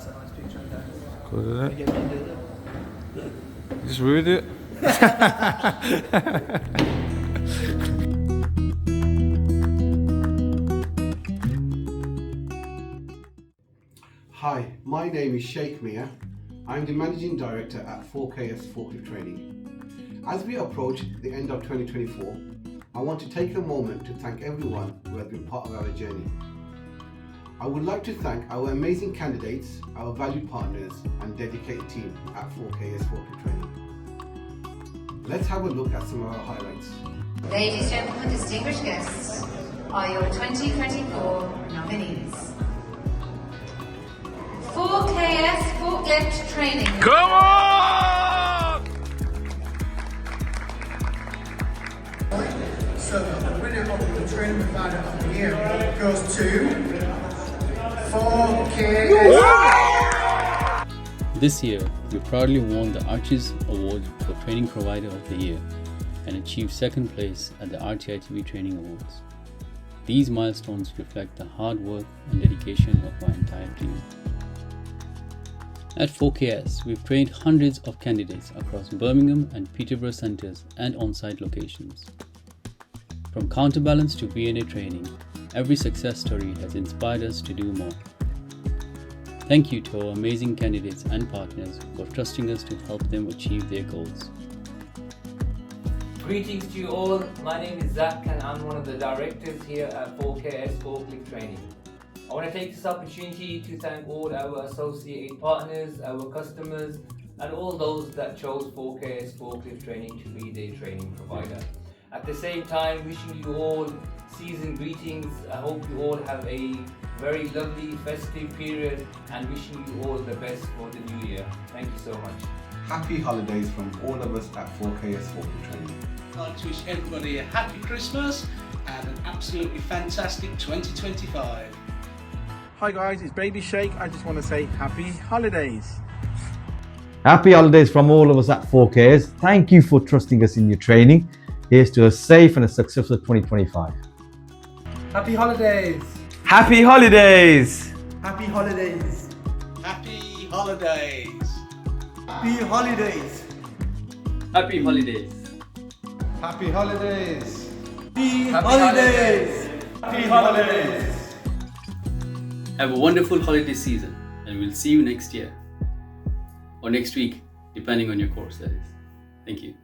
That's a nice picture of that. Good, isn't it? Get me into it. You just ruined it. Hi, my name is Sheikh Mia. I'm the Managing Director at 4KS Forklift Training. As we approach the end of 2024, I want to take a moment to thank everyone who has been part of our journey. I would like to thank our amazing candidates, our valued partners and dedicated team at 4KS Forklift Training. Let's have a look at some of our highlights. Ladies, gentlemen, distinguished guests, are your 2024 nominees. 4KS Forklift Training. Come on! So the winner of the training provider of the year goes to 4KS. This year, we proudly won the Archies Award for Training Provider of the Year and achieved second place at the RTITB Training Awards. These milestones reflect the hard work and dedication of our entire team. At 4KS, we've trained hundreds of candidates across Birmingham and Peterborough centres and on-site locations. From counterbalance to VNA training, every success story has inspired us to do more. Thank you to our amazing candidates and partners for trusting us to help them achieve their goals. Greetings to you all. My name is Zach and I'm one of the directors here at 4KS Forklift Training. I want to take this opportunity to thank all our associated partners, our customers and all those that chose 4KS Forklift Training to be their training provider. At the same time, wishing you all season greetings. I hope you all have a very lovely festive period and wishing you all the best for the new year. Thank you so much. Happy holidays from all of us at 4KS Forklift Training. I'd like to wish everybody a happy Christmas and an absolutely fantastic 2025. Hi guys, it's Baby Sheikh. I just want to say happy holidays. Happy holidays from all of us at 4KS. Thank you for trusting us in your training. Here's to a safe and a successful 2025. Happy holidays. Happy holidays! Happy holidays. Happy holidays! Happy holidays. Happy holidays! Happy holidays! Happy holidays. Happy holidays. Have a wonderful holiday season and we'll see you next year. Or next week, depending on your course that is. Thank you.